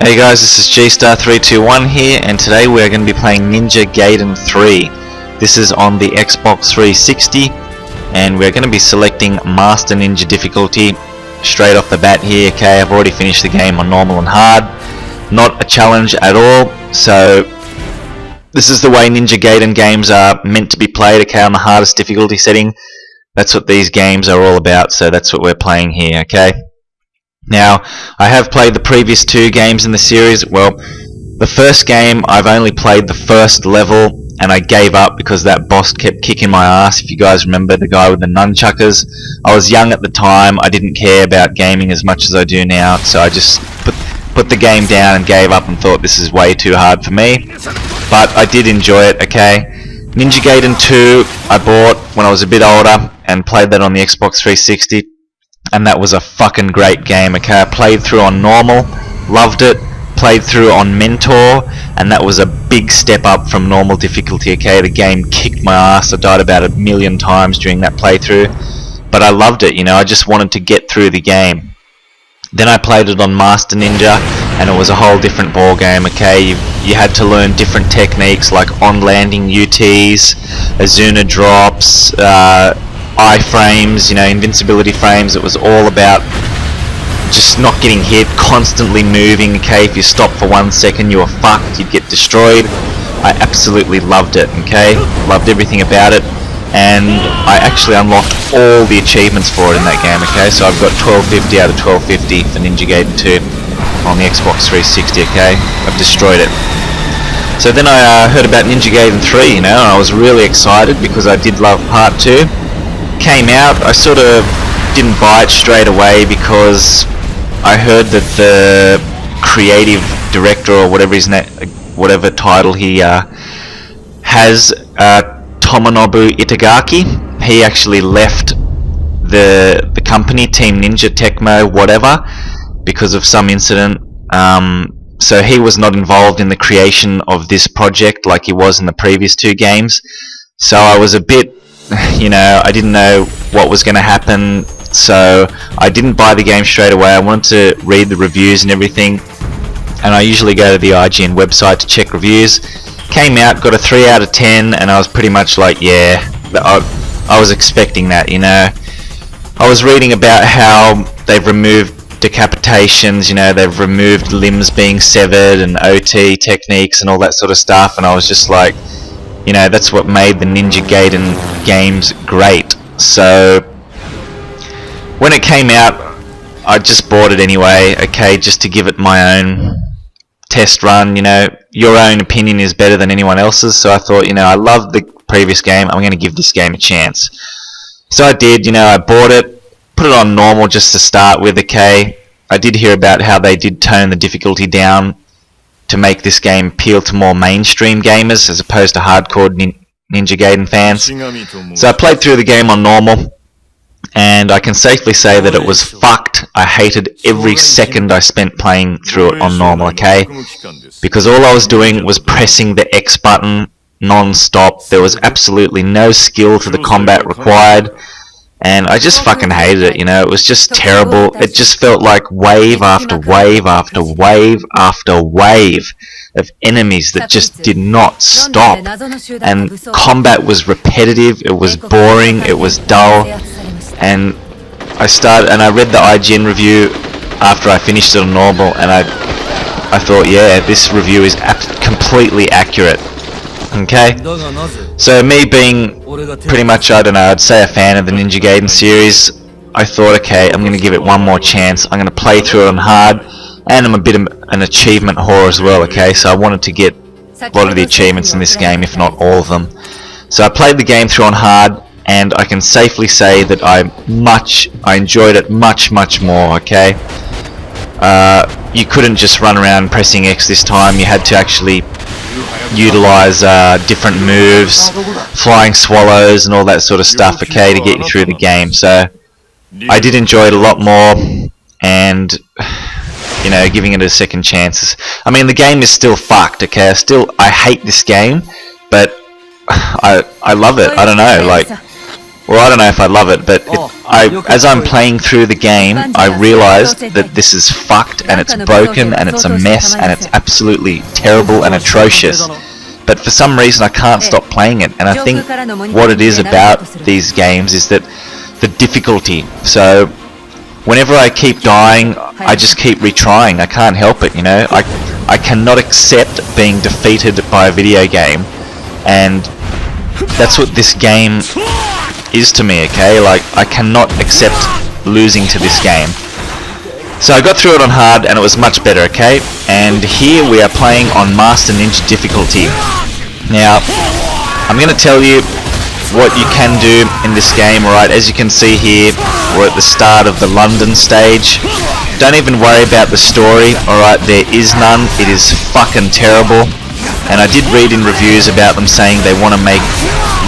Hey guys, this is Gstar321 here, and today we're going to be playing Ninja Gaiden 3. This is on the Xbox 360, and we're going to be selecting Master Ninja difficulty straight off the bat here. Okay, I've already finished the game on normal and hard. Not a challenge at all, so this is the way Ninja Gaiden games are meant to be played, okay, on the hardest difficulty setting. That's what these games are all about, so that's what we're playing here, okay? Now, I have played the previous two games in the series. Well, the first game, I've only played the first level, and I gave up because that boss kept kicking my ass. If you guys remember, the guy with the nunchuckers. I was young at the time, I didn't care about gaming as much as I do now, so I just put the game down and gave up and thought this is way too hard for me. But I did enjoy it, okay? Ninja Gaiden 2, I bought when I was a bit older, and played that on the Xbox 360. And that was a fucking great game, okay? I played through on normal, loved it, played through on mentor, and that was a big step up from normal difficulty, okay? The game kicked my ass. I died about 1,000,000 times during that playthrough, but I loved it, you know, I just wanted to get through the game. Then I played it on Master Ninja, and it was a whole different ball game, okay? You had to learn different techniques like on-landing UTs, Azuna drops, iframes, you know, invincibility frames. It was all about just not getting hit, constantly moving, okay? If you stopped for 1 second, you were fucked, you'd get destroyed. I absolutely loved it, okay? Loved everything about it, and I actually unlocked all the achievements for it in that game, okay? So I've got 1250 out of 1250 for Ninja Gaiden 2 on the Xbox 360, okay? I've destroyed it. So then I heard about Ninja Gaiden 3, you know, and I was really excited because I did love Part 2. Came out, I sort of didn't buy it straight away because I heard that the creative director, or whatever his name, whatever title he has, Tomonobu Itagaki, he actually left the company, Team Ninja, Tecmo, whatever, because of some incident. So he was not involved in the creation of this project like he was in the previous two games. So I was a bit, you know, I didn't know what was going to happen, so I didn't buy the game straight away. I wanted to read the reviews and everything, and I usually go to the IGN website to check reviews. Came out, got a 3 out of 10, and I was pretty much like, yeah, I was expecting that, you know. I was reading about how they've removed decapitations, you know, they've removed limbs being severed and OT techniques and all that sort of stuff, and I was just like, you know, that's what made the Ninja Gaiden games great. So when it came out, I just bought it anyway, okay, just to give it my own test run. You know, your own opinion is better than anyone else's, so I thought, you know, I loved the previous game, I'm going to give this game a chance. So I did, you know, I bought it, put it on normal just to start with, okay. I did hear about how they did tone the difficulty down to make this game appeal to more mainstream gamers as opposed to hardcore Ninja Gaiden fans. So I played through the game on normal, and I can safely say that it was fucked. I hated every second I spent playing through it on normal, okay? Because all I was doing was pressing the X button non-stop. There was absolutely no skill to the combat required, and I just fucking hated it, you know. It was just terrible. It just felt like wave after wave after wave after wave of enemies that just did not stop, and combat was repetitive, it was boring, it was dull. And I read the IGN review after I finished it on normal, and I thought, yeah, this review is completely accurate. Okay, so me being pretty much, I don't know, I'd say a fan of the Ninja Gaiden series, I thought, okay, I'm going to give it one more chance. I'm going to play through it on hard, and I'm a bit of an achievement whore as well, okay, so I wanted to get a lot of the achievements in this game, if not all of them. So I played the game through on hard, and I can safely say that I enjoyed it much more, okay. You couldn't just run around pressing X this time, you had to actually utilize different moves, flying swallows and all that sort of stuff, okay, to get you through the game. So I did enjoy it a lot more, and, you know, giving it a second chance. I mean, the game is still fucked, okay, I hate this game, but I love it. I don't know, like, well, I don't know if I love it, but as I'm playing through the game, I realized that this is fucked and it's broken and it's a mess and it's absolutely terrible and atrocious. But for some reason I can't stop playing it, and I think what it is about these games is that the difficulty. So whenever I keep dying, I just keep retrying. I can't help it, you know. I cannot accept being defeated by a video game, and that's what this game is to me, okay? Like, I cannot accept losing to this game. So I got through it on hard and it was much better, okay? And here we are playing on Master Ninja difficulty. Now, I'm going to tell you what you can do in this game, alright? As you can see here, we're at the start of the London stage. Don't even worry about the story, alright? There is none. It is fucking terrible. And I did read in reviews about them saying they want to make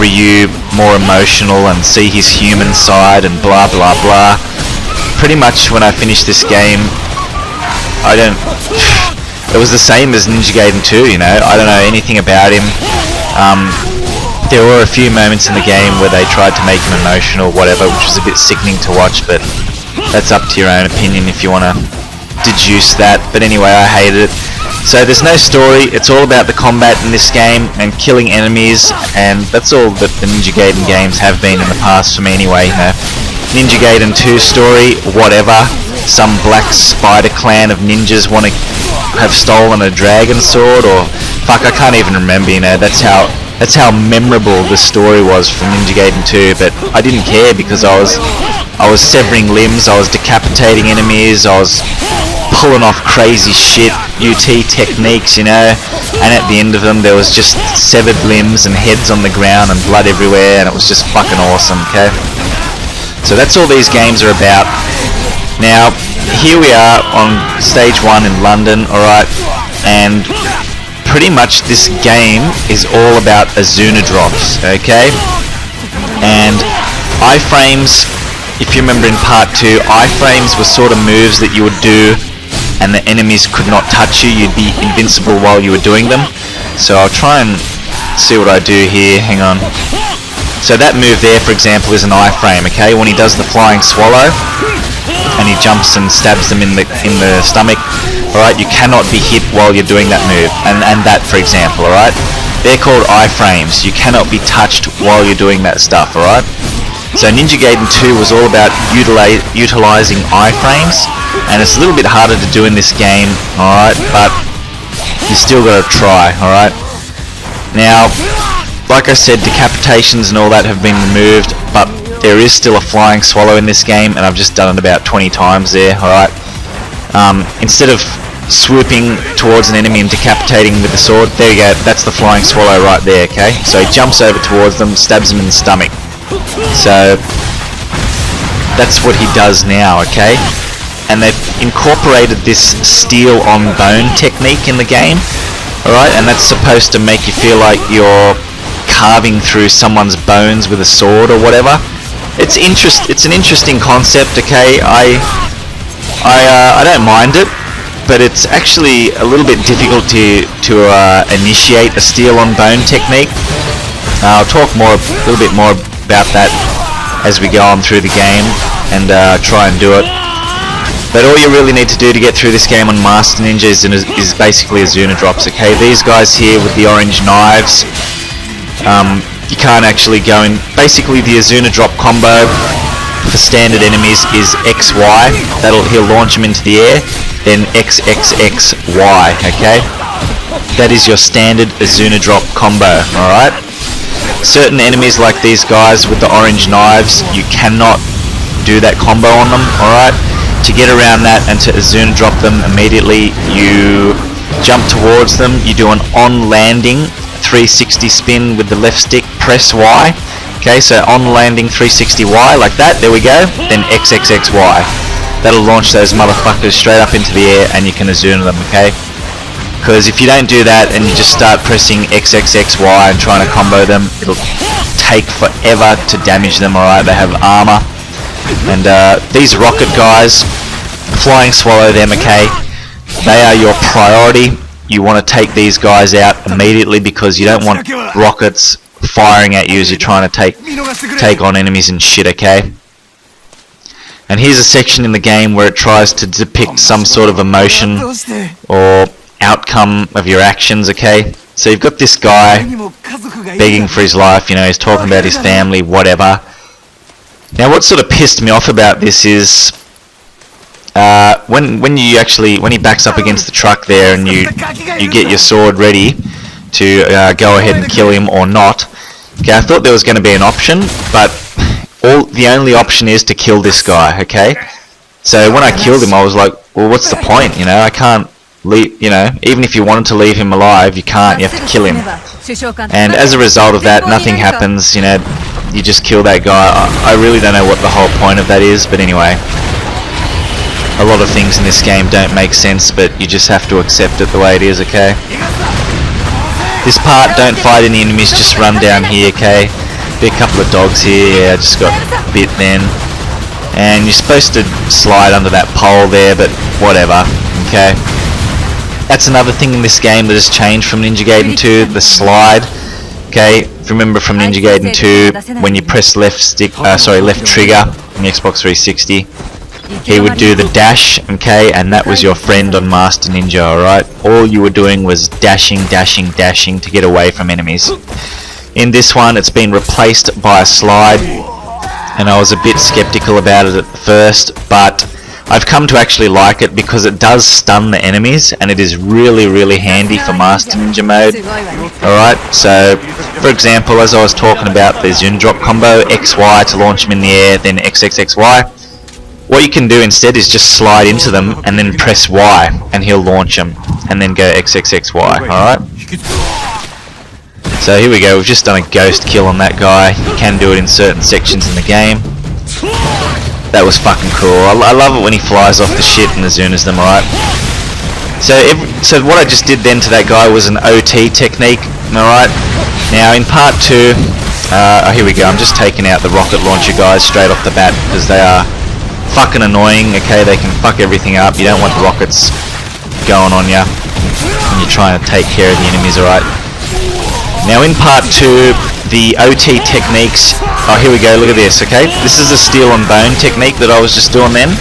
Ryu more emotional and see his human side and blah blah blah. Pretty much when I finished this game, it was the same as Ninja Gaiden 2, you know. I don't know anything about him. There were a few moments in the game where they tried to make him emotional, whatever, which was a bit sickening to watch, but that's up to your own opinion if you want to deduce that. But anyway, I hated it. So there's no story, it's all about the combat in this game and killing enemies, and that's all that the Ninja Gaiden games have been in the past for me anyway, you know. Ninja Gaiden 2 story, whatever. Some black spider clan of ninjas want to have stolen a dragon sword, or fuck, I can't even remember, you know. That's how memorable the story was from Ninja Gaiden 2, but I didn't care because I was severing limbs, I was decapitating enemies, I was pulling off crazy shit, UT techniques, you know, and at the end of them there was just severed limbs and heads on the ground and blood everywhere, and it was just fucking awesome, okay? So that's all these games are about. Now, here we are on stage 1 in London, alright, and pretty much this game is all about Azuna drops, okay? And iframes, if you remember in part 2, iframes were sort of moves that you would do and the enemies could not touch you, you'd be invincible while you were doing them. So I'll try and see what I do here, hang on. So that move there, for example, is an iframe, okay? When he does the flying swallow and he jumps and stabs them in the stomach, alright, you cannot be hit while you're doing that move, and that, for example, alright? They're called iframes. You cannot be touched while you're doing that stuff, alright? So Ninja Gaiden 2 was all about utilizing iframes, and it's a little bit harder to do in this game, alright, but you still gotta try, alright? Now, like I said, decapitations and all that have been removed, but there is still a flying swallow in this game, and I've just done it about 20 times there, alright? Instead of swooping towards an enemy and decapitating with the sword, there you go, that's the flying swallow right there, okay? So he jumps over towards them, stabs them in the stomach. So that's what he does now, okay? And they've incorporated this steel on bone technique in the game, alright? And that's supposed to make you feel like you're carving through someone's bones with a sword or whatever. It's an interesting concept, okay? I don't mind it, but it's actually a little bit difficult to initiate a steel on bone technique. I'll talk a little bit more about that as we go on through the game and try and do it. But all you really need to do to get through this game on Master Ninja is basically Azuna drops, okay? These guys here with the orange knives, you can't actually go in. Basically the Azuna drop combo for standard enemies is XY. He'll launch them into the air, then XXXY, okay? That is your standard Azuna drop combo, alright? Certain enemies like these guys with the orange knives, you cannot do that combo on them, alright? To get around that and to Azuna drop them immediately, you jump towards them, you do an on-landing 360 spin with the left stick, press Y. Okay, so on-landing 360Y, like that, there we go, then XXXY. That'll launch those motherfuckers straight up into the air and you can Azuna them, okay? Because if you don't do that and you just start pressing XXXY and trying to combo them, it'll take forever to damage them, alright? They have armor. And these rocket guys, flying swallow them, okay? They are your priority. You want to take these guys out immediately because you don't want rockets firing at you as you're trying to take on enemies and shit, okay? And here's a section in the game where it tries to depict some sort of emotion or outcome of your actions, okay? So you've got this guy begging for his life, you know, he's talking about his family, whatever. Now what sort of pissed me off about this is when he backs up against the truck there and you get your sword ready to go ahead and kill him or not. Okay, I thought there was going to be an option, but the only option is to kill this guy, okay? So when I killed him I was like, well, what's the point, you know? I can't leave, you know, even if you wanted to leave him alive, you can't, you have to kill him. And as a result of that, nothing happens, you know, you just kill that guy. I really don't know what the whole point of that is, but anyway. A lot of things in this game don't make sense, but you just have to accept it the way it is, okay? This part, don't fight any enemies, just run down here, okay? Be a couple of dogs here, yeah, I just got bit then. And you're supposed to slide under that pole there, but whatever, okay? That's another thing in this game that has changed from Ninja Gaiden 2, the slide. Okay, if you remember from Ninja Gaiden 2, when you press left trigger on the Xbox 360, he would do the dash, okay, and that was your friend on Master Ninja, alright? All you were doing was dashing to get away from enemies. In this one, it's been replaced by a slide, and I was a bit skeptical about it at first, but I've come to actually like it because it does stun the enemies, and it is really handy for Master Ninja mode. Alright, so for example, as I was talking about the Zune drop combo, XY to launch him in the air, then XXXY. What you can do instead is just slide into them and then press Y, and he'll launch them, and then go XXXY, alright? So here we go, we've just done a ghost kill on that guy. You can do it in certain sections in the game. That was fucking cool. I love it when he flies off the shit and Azunas them, alright? So what I just did then to that guy was an OT technique, alright? Now in part 2, here we go, I'm just taking out the rocket launcher guys straight off the bat because they are fucking annoying, okay? They can fuck everything up. You don't want rockets going on ya when you're trying to take care of the enemies, alright? Now in part 2, the OT techniques, here we go, look at this, okay? This is a steel and bone technique that I was just doing then.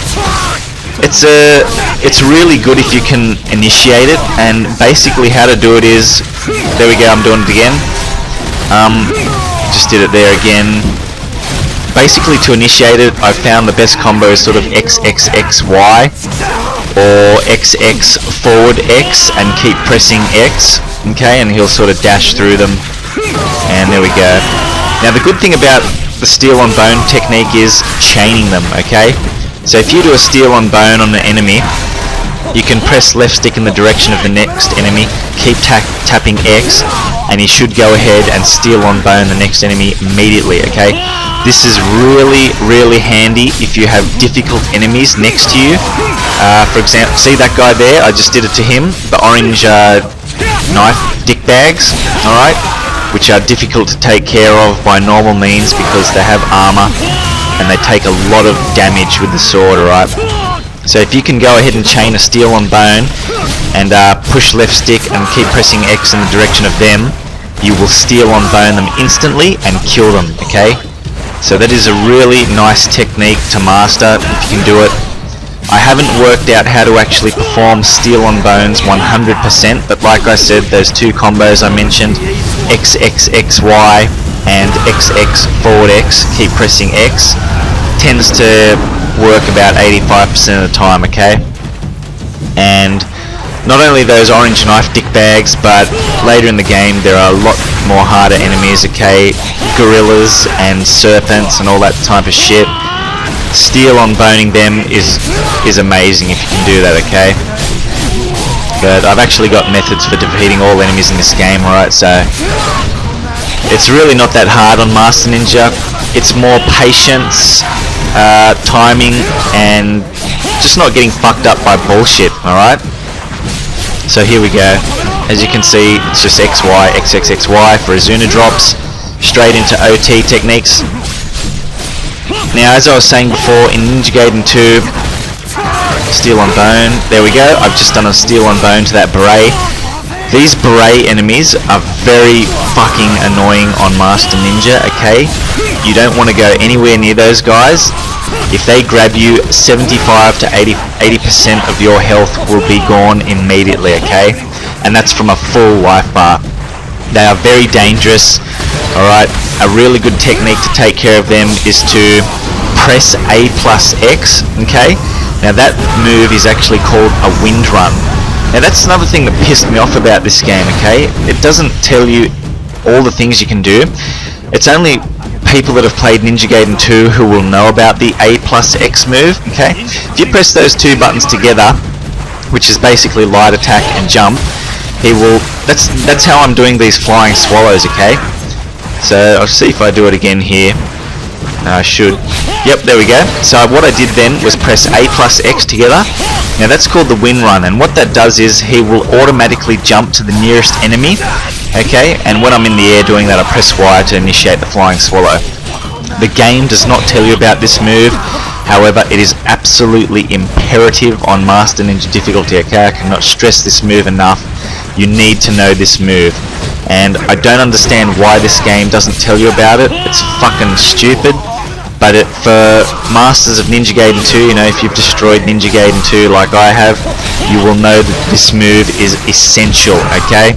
It's really good if you can initiate it, and basically how to do it is, there we go, I'm doing it again. Just did it there again. Basically to initiate it, I found the best combo is sort of XXXY or XX forward X and keep pressing X, okay, and he'll sort of dash through them, and there we go. Now the good thing about the steel on bone technique is chaining them, okay? So if you do a steel on bone on the enemy, you can press left stick in the direction of the next enemy, keep tapping X, and he should go ahead and steel on bone the next enemy immediately, okay? This is really handy if you have difficult enemies next to you. For example, see that guy there? I just did it to him. The orange knife dick bags, alright? Which are difficult to take care of by normal means because they have armor and they take a lot of damage with the sword, alright? So if you can go ahead and chain a steel on bone and push left stick and keep pressing X in the direction of them, you will steel on bone them instantly and kill them, okay? So that is a really nice technique to master if you can do it. I haven't worked out how to actually perform steel on bones 100%, but like I said, those two combos I mentioned, XXXY and XX forward X, keep pressing X, tends to work about 85% of the time, okay? And not only those orange knife dick bags, but later in the game there are a lot more harder enemies, okay? Gorillas and serpents and all that type of shit. Steel on boning them is amazing if you can do that, okay? But I've actually got methods for defeating all enemies in this game, alright? So it's really not that hard on Master Ninja. It's more patience, timing, and just not getting fucked up by bullshit, alright? So here we go. As you can see, it's just XY, XXXY for Azuna drops, straight into OT techniques. Now, as I was saying before, in Ninja Gaiden 2, steel on bone, there we go, I've just done a steel on bone to that beret. These beret enemies are very fucking annoying on Master Ninja, okay? You don't want to go anywhere near those guys. If they grab you, 75 to 80% of your health will be gone immediately, okay? And that's from a full life bar. They are very dangerous, alright? A really good technique to take care of them is to press A plus X, okay? Now that move is actually called a wind run. Now that's another thing that pissed me off about this game, okay? It doesn't tell you all the things you can do. It's only people that have played Ninja Gaiden 2 who will know about the A plus X move, okay? If you press those two buttons together, which is basically light attack and jump, he will... That's how I'm doing these flying swallows, okay? So I'll see if I do it again here. I should. Yep, there we go. So what I did then was press A plus X together. Now that's called the wind run, and what that does is he will automatically jump to the nearest enemy, okay? And when I'm in the air doing that, I press Y to initiate the flying swallow. The game does not tell you about this move, however it is absolutely imperative on Master Ninja difficulty, okay? I cannot stress this move enough. You need to know this move. And I don't understand why this game doesn't tell you about it. It's fucking stupid. But for Masters of Ninja Gaiden 2, you know, if you've destroyed Ninja Gaiden 2 like I have, you will know that this move is essential, okay?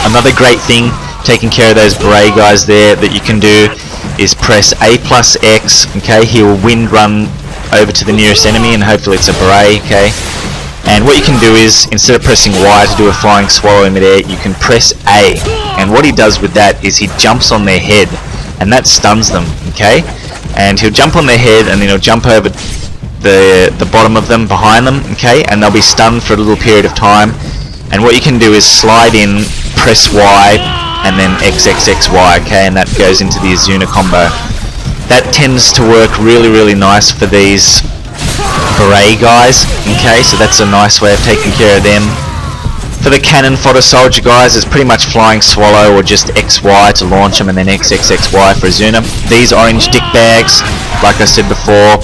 Another great thing, taking care of those beret guys there, that you can do is press A plus X, okay? He will wind run over to the nearest enemy, and hopefully it's a beret, okay? And what you can do is, instead of pressing Y to do a flying swallow in midair, you can press A. And what he does with that is he jumps on their head, and that stuns them, okay? And he'll jump on their head, and then he'll jump over the bottom of them, behind them, okay? And they'll be stunned for a little period of time. And what you can do is slide in, press Y, and then XXXY, okay? And that goes into the Azuna combo. That tends to work really, really nice for these beret guys, okay? So that's a nice way of taking care of them. For the cannon fodder soldier guys, it's pretty much flying swallow or just XY to launch them, and then XXXY for Azuna. These orange dick bags, like I said before,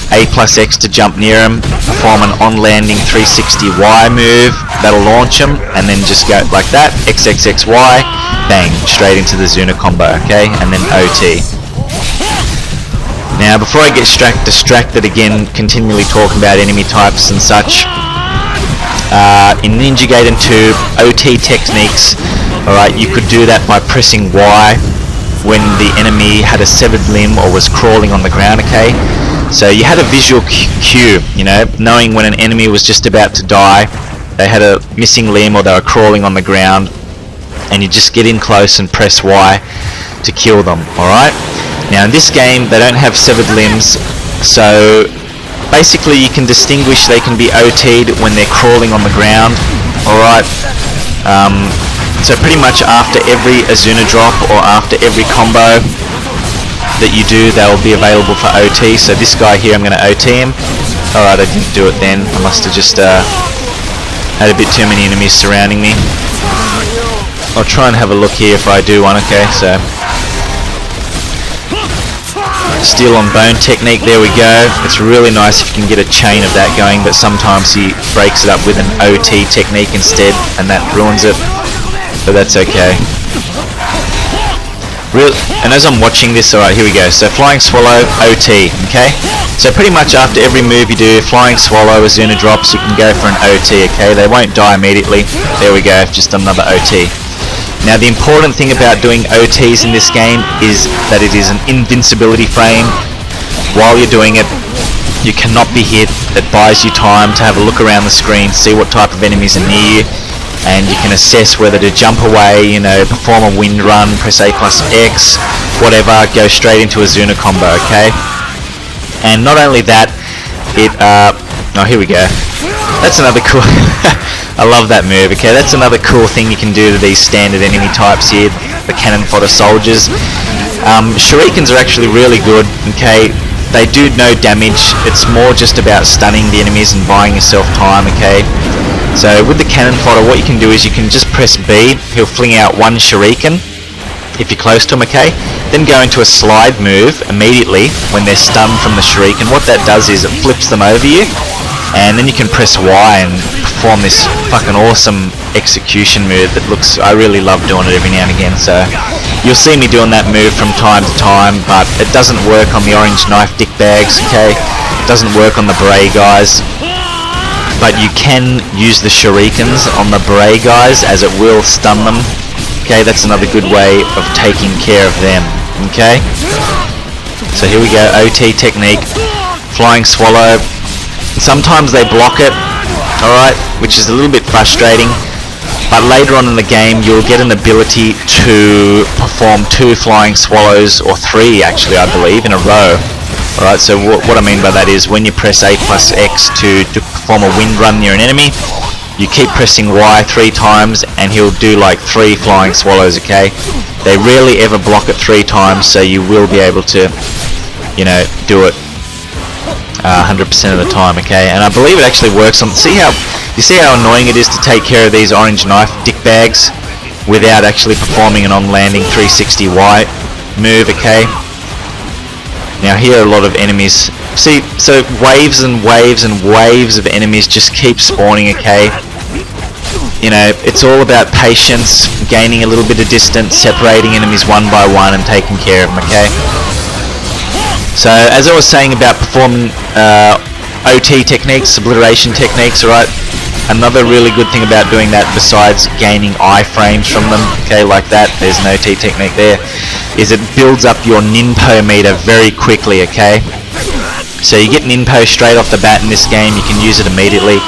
A plus X to jump near them, perform an on-landing 360Y move, that'll launch them, and then just go like that, XXXY, bang, straight into the Azuna combo, okay? And then OT. Now, before I get distracted again, continually talking about enemy types and such, in Ninja Gaiden 2, OT techniques, alright, you could do that by pressing Y when the enemy had a severed limb or was crawling on the ground, okay? So you had a visual cue, you know, knowing when an enemy was just about to die, they had a missing limb or they were crawling on the ground, and you just get in close and press Y to kill them, alright? Now in this game, they don't have severed limbs, so basically you can distinguish they can be OT'd when they're crawling on the ground, alright? So pretty much after every Azuna drop or after every combo that you do, they'll be available for OT. So this guy here, I'm going to OT him. Alright, I didn't do it then. I must have just had a bit too many enemies surrounding me. I'll try and have a look here if I do one, okay? So steel on bone technique, there we go. It's really nice if you can get a chain of that going, but sometimes he breaks it up with an OT technique instead, and that ruins it, but that's okay. And as I'm watching this, alright, here we go. So flying swallow, OT, okay? So pretty much after every move you do, flying swallow, Azuna drops, you can go for an OT, okay? They won't die immediately. There we go, just another OT. Now the important thing about doing OTs in this game is that it is an invincibility frame. While you're doing it, you cannot be hit. That buys you time to have a look around the screen, see what type of enemies are near you, and you can assess whether to jump away, you know, perform a wind run, press A plus X, whatever, go straight into a Azuna combo, okay? And not only that, oh, here we go. That's another cool... I love that move, okay? That's another cool thing you can do to these standard enemy types here, the cannon fodder soldiers. Shurikens are actually really good, okay? They do no damage. It's more just about stunning the enemies and buying yourself time, okay? So with the cannon fodder, what you can do is you can just press B. He'll fling out one shuriken if you're close to him, okay? Then go into a slide move immediately when they're stunned from the shuriken. What that does is it flips them over you, and then you can press Y and perform this fucking awesome execution move that looks, I really love doing it every now and again. So you'll see me doing that move from time to time, but it doesn't work on the orange knife dickbags, okay? It doesn't work on the beret guys, but you can use the shurikens on the beret guys, as it will stun them. Okay, that's another good way of taking care of them. Okay, so here we go, OT technique, flying swallow. Sometimes they block it, alright, which is a little bit frustrating, but later on in the game you'll get an ability to perform 2 flying swallows, or 3 actually I believe, in a row. Alright, so what I mean by that is when you press A plus X to perform a wind run near an enemy, you keep pressing Y 3 times and he'll do like 3 flying swallows, okay? They rarely ever block it 3 times, so you will be able to, you know, do it 100% of the time, okay? And I believe it actually works on, see how annoying it is to take care of these orange knife dickbags without actually performing an on-landing 360 Y move, okay? Now here are a lot of enemies. See, so waves and waves and waves of enemies just keep spawning, okay? You know, it's all about patience, gaining a little bit of distance, separating enemies one by one and taking care of them, okay? So, as I was saying about performing OT techniques, obliteration techniques, alright? Another really good thing about doing that, besides gaining iframes from them, okay, like that, there's an OT technique there, is it builds up your ninpo meter very quickly, okay? So you get ninpo straight off the bat in this game, you can use it immediately,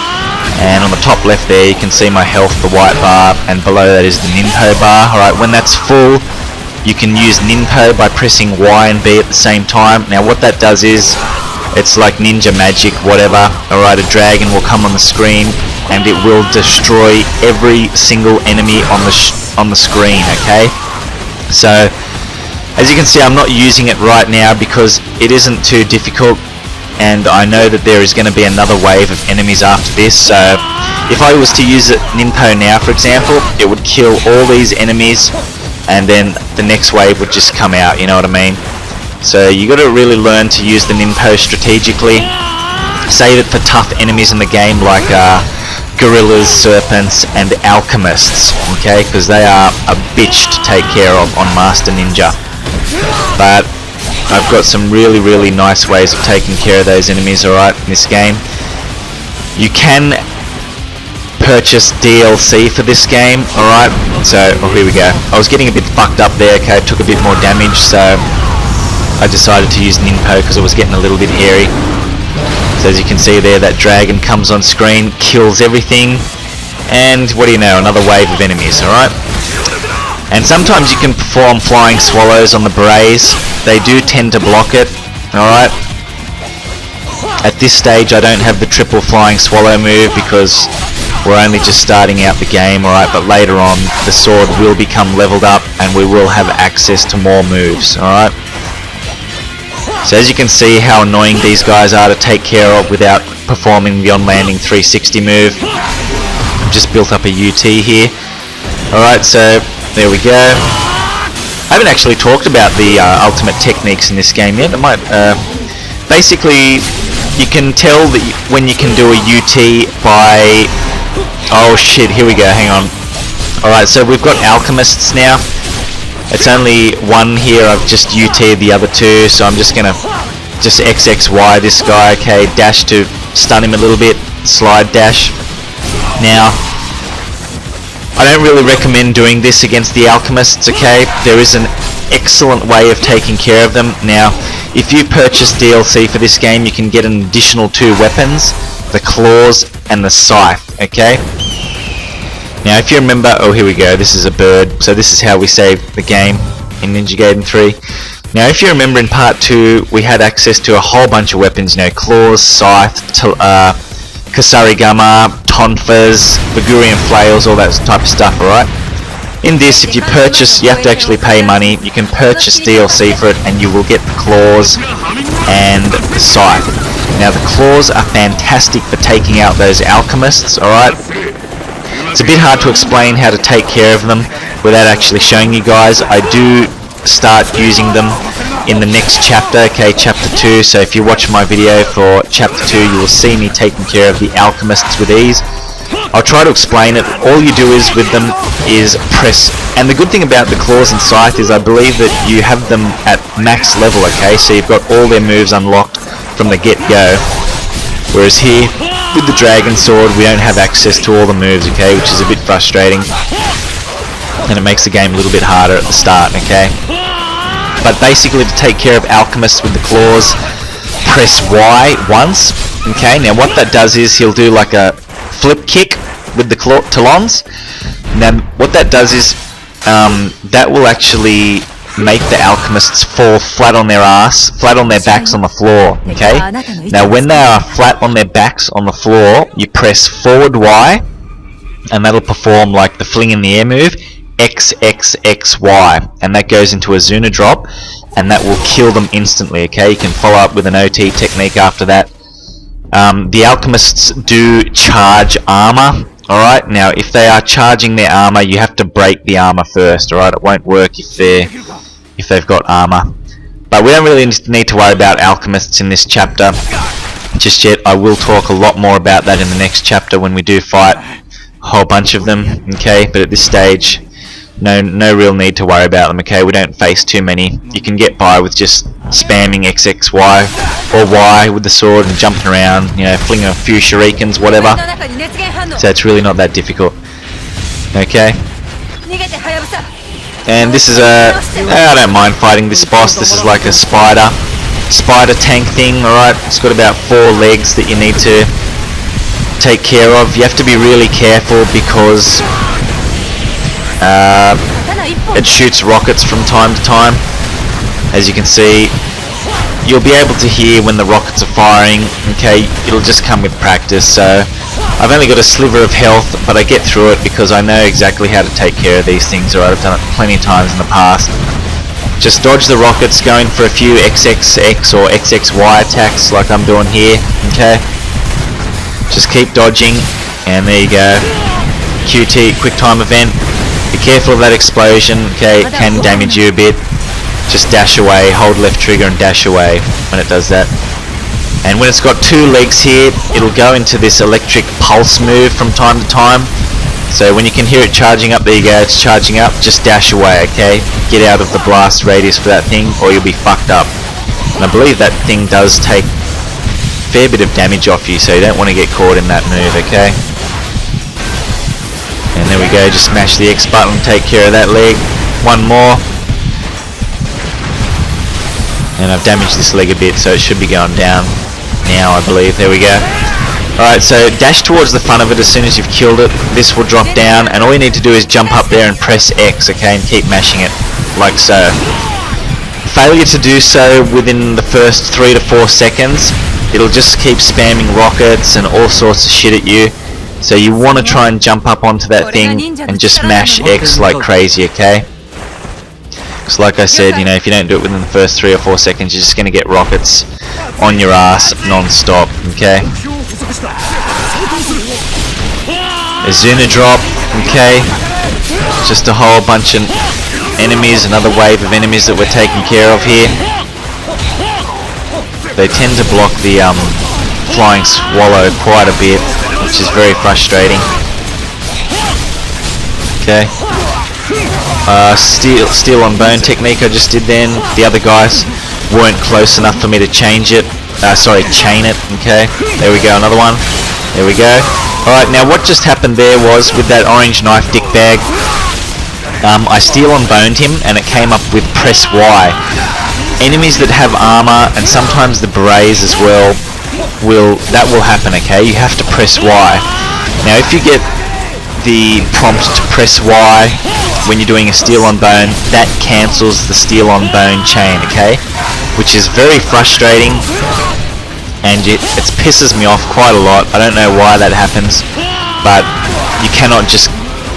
and on the top left there you can see my health, the white bar, and below that is the ninpo bar. Alright, when that's full, you can use ninpo by pressing Y and B at the same time. Now what that does is, it's like ninja magic, whatever. Alright, a dragon will come on the screen and it will destroy every single enemy on the screen, okay? So as you can see, I'm not using it right now because it isn't too difficult, and I know that there is going to be another wave of enemies after this. So if I was to use it ninpo now, for example, it would kill all these enemies and then the next wave would just come out, you know what I mean? So you got to really learn to use the ninpo strategically. Save it for tough enemies in the game like gorillas, serpents, and alchemists, okay? Because they are a bitch to take care of on Master Ninja. But I've got some really, really nice ways of taking care of those enemies, alright, in this game. You can purchase DLC for this game, alright? So, oh, here we go. I was getting a bit fucked up there, okay? Took a bit more damage, so I decided to use ninpo because it was getting a little bit hairy. So as you can see there, that dragon comes on screen, kills everything, and what do you know, another wave of enemies, alright? And sometimes you can perform flying swallows on the berets. They do tend to block it, alright? At this stage I don't have the triple flying swallow move because we're only just starting out the game, alright? But later on the sword will become leveled up and we will have access to more moves, alright? So as you can see how annoying these guys are to take care of without performing the on-landing 360 move. I've just built up a UT here. Alright, so there we go. I haven't actually talked about the ultimate techniques in this game yet. I might, basically, you can tell that when you can do a UT by... Oh shit, here we go, hang on. Alright, so we've got Alchemists now. It's only one here, I've just UT'd the other two, so I'm just gonna just XXY this guy, okay, dash to stun him a little bit, slide dash. Now, I don't really recommend doing this against the Alchemists, okay? There is an excellent way of taking care of them. Now, if you purchase DLC for this game, you can get an additional 2 weapons, the claws and the scythe, okay? Now if you remember, oh here we go, this is a bird, so this is how we saved the game in Ninja Gaiden 3. Now if you remember in part 2, we had access to a whole bunch of weapons, you know, claws, scythe, Kasarigama, tonfas, Ligurian flails, all that type of stuff, alright? In this, if you purchase, you have to actually pay money, you can purchase DLC for it and you will get the claws and the scythe. Now the claws are fantastic for taking out those alchemists, alright? It's a bit hard to explain how to take care of them without actually showing you guys. I do start using them in the next chapter, okay, chapter 2. So if you watch my video for chapter 2, you will see me taking care of the Alchemists with ease. I'll try to explain it. All you do is with them is press, and the good thing about the claws and scythe is I believe that you have them at max level, okay, so you've got all their moves unlocked from the get-go, whereas here with the dragon sword we don't have access to all the moves, okay, which is a bit frustrating, and it makes the game a little bit harder at the start, okay. But basically, to take care of Alchemists with the claws, press Y once, okay. Now what that does is he'll do like a flip kick with the talons. Now what that does is that will actually make the Alchemists fall flat on their backs on the floor, okay. Now when they are flat on their backs on the floor, you press forward Y, and that'll perform like the fling in the air move, XXXY, and that goes into a Zuna drop, and that will kill them instantly, okay. You can follow up with an OT technique after that. The Alchemists do charge armor, alright. Now if they are charging their armor, you have to break the armor first, alright. It won't work if they've got armor. But we don't really need to worry about Alchemists in this chapter just yet. I will talk a lot more about that in the next chapter when we do fight a whole bunch of them, okay. But at this stage, no real need to worry about them, okay. We don't face too many. You can get by with just spamming XXY or Y with the sword and jumping around, you know, flinging a few shurikens, whatever. So it's really not that difficult, okay. And this is I don't mind fighting this boss. This is like a spider tank thing, alright. It's got about 4 legs that you need to take care of. You have to be really careful because it shoots rockets from time to time. As you can see, you'll be able to hear when the rockets are firing, okay. It'll just come with practice. So I've only got a sliver of health, but I get through it because I know exactly how to take care of these things, alright. I've done it plenty of times in the past. Just dodge the rockets, going for a few XXX or XXY attacks like I'm doing here, okay. Just keep dodging, and there you go. QT, quick time event. Be careful of that explosion, okay, it can damage you a bit. Just dash away, hold left trigger and dash away when it does that. And when it's got 2 legs here, it'll go into this electric pulse move from time to time. So when you can hear it charging up, there you go, it's charging up, just dash away, okay? Get out of the blast radius for that thing or you'll be fucked up. And I believe that thing does take a fair bit of damage off you, so you don't want to get caught in that move, okay? And there we go, just smash the X button, take care of that leg. One more. And I've damaged this leg a bit, so it should be going down now, I believe. There we go. Alright, so dash towards the front of it as soon as you've killed it. This will drop down, and all you need to do is jump up there and press X, okay, and keep mashing it, like so. Failure to do so within the first 3 to 4 seconds, it'll just keep spamming rockets and all sorts of shit at you. So you want to try and jump up onto that thing and just mash X like crazy, okay? Because like I said, you know, if you don't do it within the first 3 or 4 seconds, you're just going to get rockets on your ass non-stop, okay? A Zuna drop, okay? Just a whole bunch of enemies, another wave of enemies that we're taking care of here. They tend to block the flying swallow quite a bit, which is very frustrating. Okay. Steel on bone technique I just did then. The other guys weren't close enough for me to change it. Chain it. Okay. There we go. Another one. There we go. Alright, now what just happened there was with that orange knife dick bag, I steel on boned him and it came up with press Y. Enemies that have armor and sometimes the berets as well, that will happen, okay? You have to press Y. Now if you get the prompt to press Y when you're doing a steel on bone, that cancels the steel on bone chain, okay? Which is very frustrating, and it pisses me off quite a lot. I don't know why that happens, but you cannot just,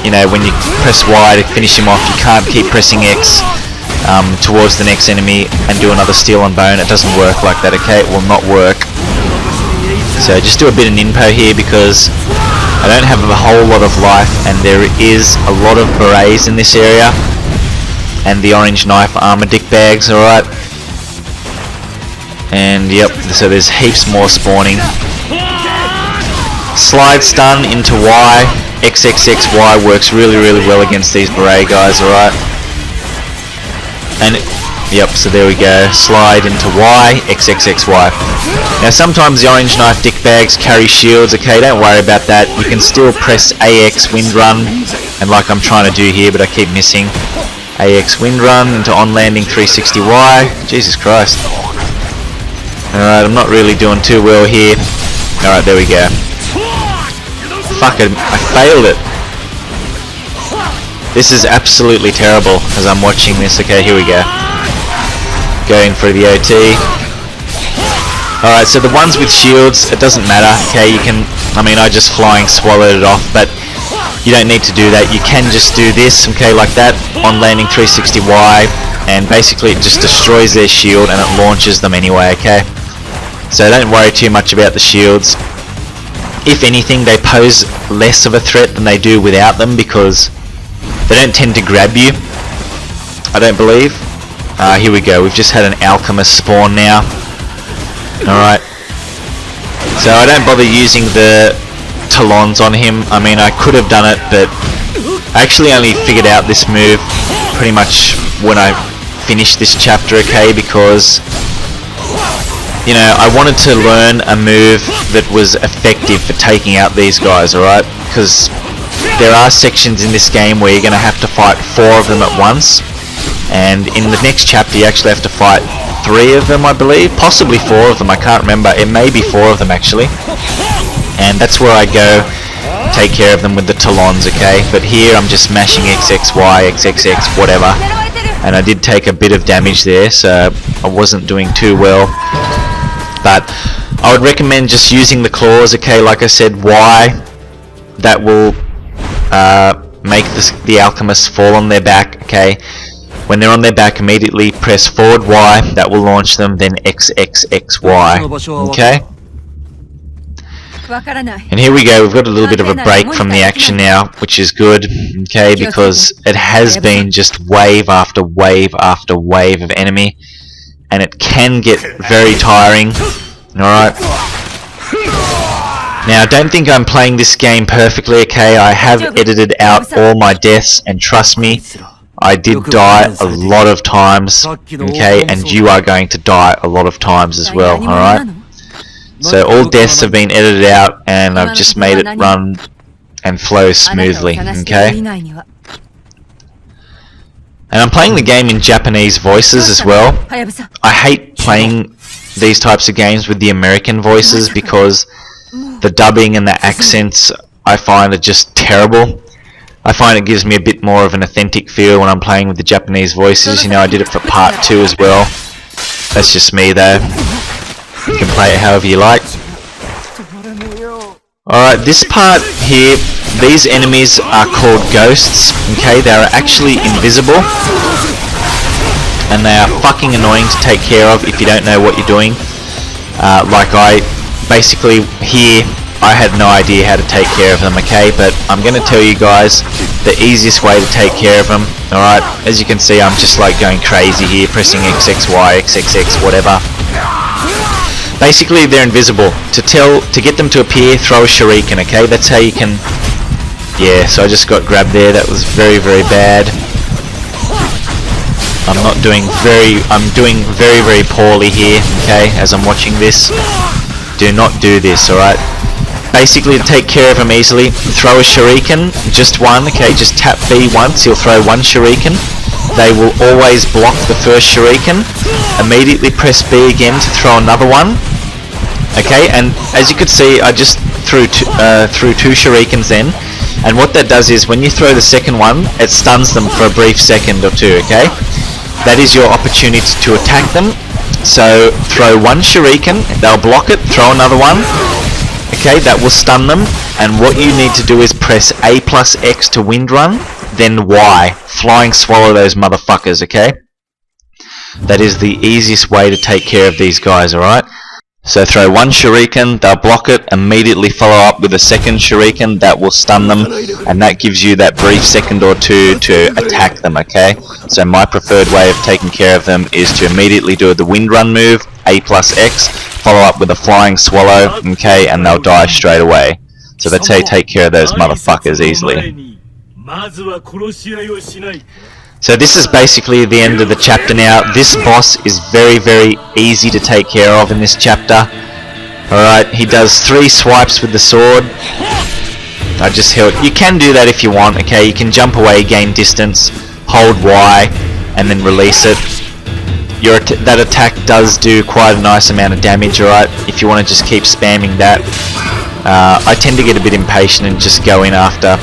you know, when you press Y to finish him off, you can't keep pressing X towards the next enemy and do another steel on bone. It doesn't work like that, okay? It will not work. So just do a bit of ninpo here because I don't have a whole lot of life and there is a lot of berets in this area and the orange knife armor dick bags, alright? And yep, so there's heaps more spawning. Slide stun into Y. XXXY works really well against these beret guys, alright? And yep, so there we go. Slide into Y, XXXY. Now sometimes the orange knife dickbags carry shields, okay, don't worry about that. You can still press AX wind run, and like I'm trying to do here but I keep missing. AX wind run into on landing 360Y. Jesus Christ. Alright, I'm not really doing too well here. Alright, there we go. Fuck it, I failed it. This is absolutely terrible as I'm watching this. Okay, here we go. Going for the OT. Alright, so the ones with shields, it doesn't matter. Okay, you can, I mean, I just flying swallowed it off, but you don't need to do that. You can just do this, okay, like that, on landing 360Y, and basically it just destroys their shield and it launches them anyway, okay? So don't worry too much about the shields. If anything, they pose less of a threat than they do without them because they don't tend to grab you, I don't believe. Here we go, we've just had an Alchemist spawn now. Alright. So I don't bother using the talons on him. I mean, I could have done it, but I actually only figured out this move pretty much when I finished this chapter, okay, because you know, I wanted to learn a move that was effective for taking out these guys, alright? Because there are sections in this game where you're going to have to fight 4 of them at once, and in the next chapter you actually have to fight 3 of them, I believe, possibly 4 of them, I can't remember, it may be 4 of them actually, and that's where I go take care of them with the talons, okay? But here I'm just mashing XXY, XXX, whatever, and I did take a bit of damage there, so I wasn't doing too well. But I would recommend just using the claws, okay, like I said, Y, that will make the alchemists fall on their back, okay. When they're on their back, immediately press forward Y, that will launch them, then XXXY, okay. And here we go, we've got a little bit of a break from the action now, which is good, okay, because it has been just wave after wave after wave of enemy, and it can get very tiring, alright. Now, don't think I'm playing this game perfectly, okay, I have edited out all my deaths, and trust me, I did die a lot of times, okay, and you are going to die a lot of times as well, alright. So all deaths have been edited out, and I've just made it run and flow smoothly, okay. And I'm playing the game in Japanese voices as well. I hate playing these types of games with the American voices because the dubbing and the accents I find are just terrible. I find it gives me a bit more of an authentic feel when I'm playing with the Japanese voices. You know, I did it for part 2 as well. That's just me though. You can play it however you like. Alright, this part here, these enemies are called ghosts, okay, they are actually invisible, and they are fucking annoying to take care of if you don't know what you're doing. Like basically here, I had no idea how to take care of them, okay, but I'm going to tell you guys the easiest way to take care of them, alright. As you can see, I'm just like going crazy here, pressing XXY, XXX, whatever. Basically, they're invisible. To get them to appear, throw a shuriken, okay? That's how you can... Yeah, so I just got grabbed there. That was very bad. I'm doing very poorly here, okay, as I'm watching this. Do not do this, alright? Basically, to take care of them easily, throw a shuriken, just one, okay? Just tap B once, you'll throw one shuriken. They will always block the first shuriken. Immediately press B again to throw another one. Okay, and as you could see, I just threw 2 shurikens then, and what that does is when you throw the second one, it stuns them for a brief second or 2, okay? That is your opportunity to attack them. So throw 1 shuriken, they'll block it, throw another one, okay, that will stun them, and what you need to do is press A plus X to wind run, then Y, flying swallow those motherfuckers, okay? That is the easiest way to take care of these guys, alright? So throw 1 shuriken, they'll block it, immediately follow up with a second shuriken, that will stun them, and that gives you that brief second or 2 to attack them, okay? So my preferred way of taking care of them is to immediately do the wind run move, A plus X, follow up with a flying swallow, okay, and they'll die straight away. So that's how you take care of those motherfuckers easily. So this is basically the end of the chapter now. This boss is very, very easy to take care of in this chapter. Alright, he does 3 swipes with the sword. I just held. You can do that if you want, okay? You can jump away, gain distance, hold Y, and then release it. That attack does do quite a nice amount of damage, alright? If you want to just keep spamming that. I tend to get a bit impatient and just go in after.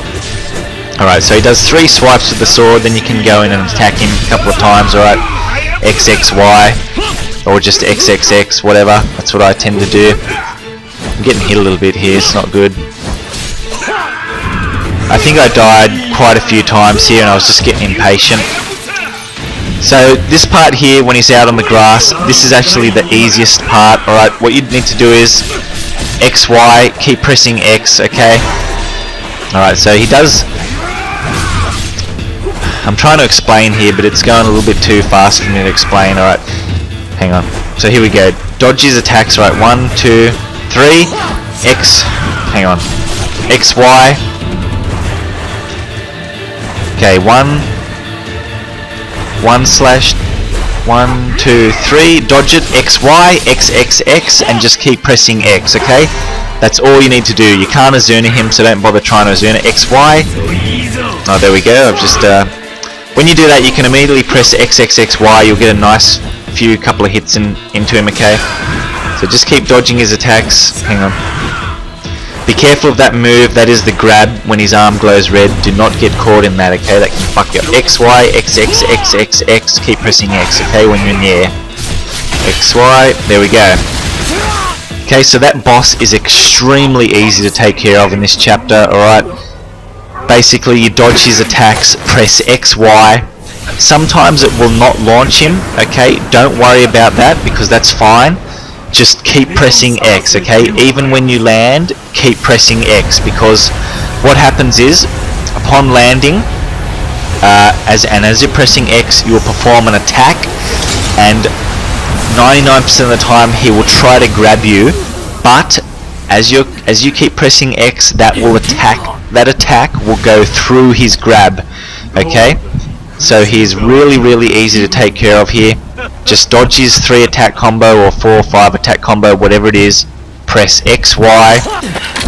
Alright, so he does 3 swipes with the sword, then you can go in and attack him a couple of times, alright? XXY, or just XXX, whatever. That's what I tend to do. I'm getting hit a little bit here, it's not good. I think I died quite a few times here and I was just getting impatient. So this part here, when he's out on the grass, this is actually the easiest part, alright? What you need to do is XY, keep pressing X, okay? Alright, so he does... I'm trying to explain here, but it's going a little bit too fast for me to explain, alright? Hang on. So here we go. Dodge his attacks, right? 1, 2, 3, X, hang on. XY. Okay, 1 slash 1, 2, 3, dodge it, XY, XXX, and just keep pressing X, okay? That's all you need to do. You can't Azuna him, so don't bother trying to Azuna. XY. Oh, there we go. I've just, when you do that, you can immediately press XXXY. You'll get a nice couple of hits into him, okay? So just keep dodging his attacks. Hang on. Be careful of that move, that is the grab when his arm glows red. Do not get caught in that, okay? That can fuck you up. XY, XXXXX, keep pressing X, okay, when you're in the air. XY, there we go. Okay, so that boss is extremely easy to take care of in this chapter, alright? Basically, you dodge his attacks, press XY. Sometimes it will not launch him, okay? Don't worry about that, because that's fine. Just keep pressing X, okay? Even when you land, keep pressing X, because what happens is, upon landing, as you're pressing X, you will perform an attack, and 99% of the time he will try to grab you, but as you keep pressing X, that attack will go through his grab, okay? So he's really, really easy to take care of here. Just dodge his 3 attack combo or 4 or 5 attack combo, whatever it is. Press XY.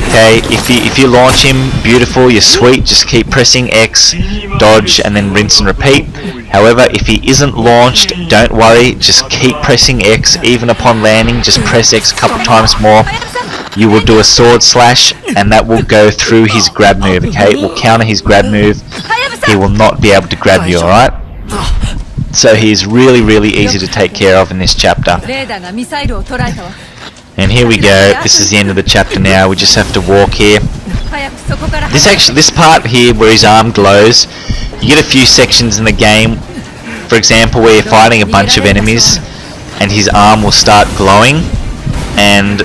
Okay, if you launch him, beautiful, you're sweet. Just keep pressing X, dodge, and then rinse and repeat. However, if he isn't launched, don't worry. Just keep pressing X, even upon landing. Just press X a couple times more. You will do a sword slash, and that will go through his grab move. Okay, it will counter his grab move. He will not be able to grab you. All right. So he's really, really easy to take care of in this chapter. And here we go. This is the end of the chapter now. We just have to walk here. This part here where his arm glows, you get a few sections in the game. For example, where you're fighting a bunch of enemies and his arm will start glowing, and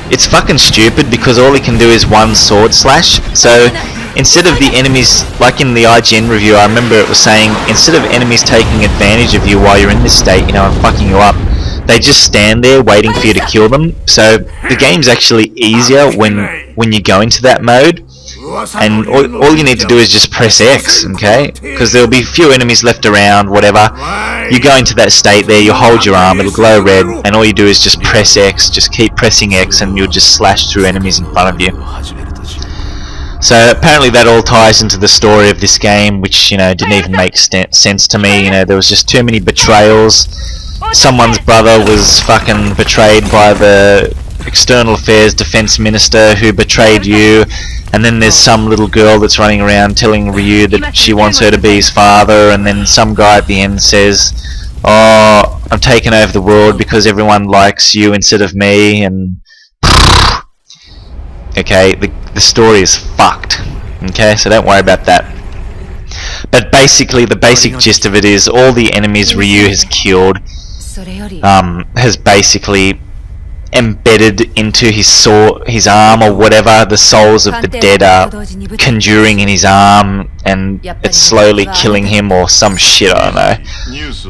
it's fucking stupid because all he can do is one sword slash. So instead of the enemies, like in the IGN review, I remember it was saying, instead of enemies taking advantage of you while you're in this state, you know, and fucking you up, they just stand there waiting for you to kill them. So the game's actually easier when you go into that mode, and all you need to do is just press X, okay? Because there'll be few enemies left around, whatever. You go into that state there, you hold your arm, it'll glow red, and all you do is just press X, just keep pressing X, and you'll just slash through enemies in front of you. So apparently that all ties into the story of this game, which, you know, didn't even make sense to me. You know, there was just too many betrayals. Someone's brother was fucking betrayed by the External Affairs Defense Minister who betrayed you, and then there's some little girl that's running around telling Ryu that she wants her to be his father, and then some guy at the end says, oh, I'm taking over the world because everyone likes you instead of me, and okay, the story is fucked. Okay, so don't worry about that. But basically, the basic gist of it is all the enemies Ryu has killed has basically embedded into his sword, his arm or whatever. The souls of the dead are conjuring in his arm, and it's slowly killing him or some shit, I don't know.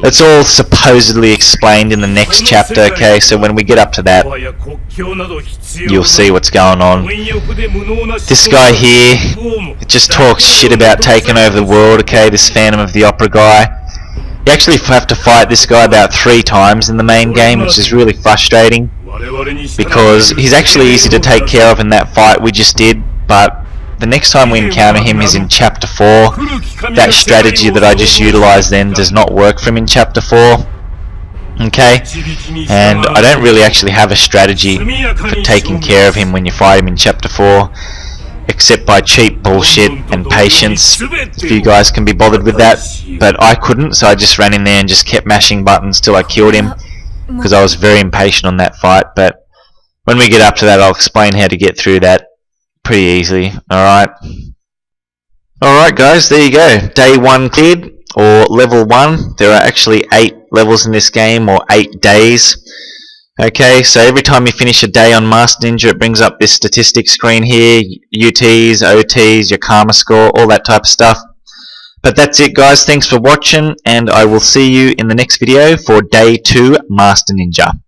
It's all supposedly explained in the next chapter, okay, so when we get up to that, you'll see what's going on. This guy here just talks shit about taking over the world, okay, this Phantom of the Opera guy. You actually have to fight this guy about 3 times in the main game, which is really frustrating, because he's actually easy to take care of in that fight we just did, but the next time we encounter him is in Chapter 4. That strategy that I just utilised then does not work for him in Chapter 4. Okay, and I don't really actually have a strategy for taking care of him when you fight him in Chapter 4, except by cheap bullshit and patience, if you guys can be bothered with that. But I couldn't, so I just ran in there and just kept mashing buttons till I killed him, because I was very impatient on that fight. But when we get up to that, I'll explain how to get through that pretty easily. Alright guys, there you go. Day 1 cleared, or level 1. There are actually 8 levels in this game, or 8 days. Okay, so every time you finish a day on Master Ninja, it brings up this statistics screen here, UTs, OTs, your karma score, all that type of stuff. But that's it guys, thanks for watching, and I will see you in the next video for Day 2 Master Ninja.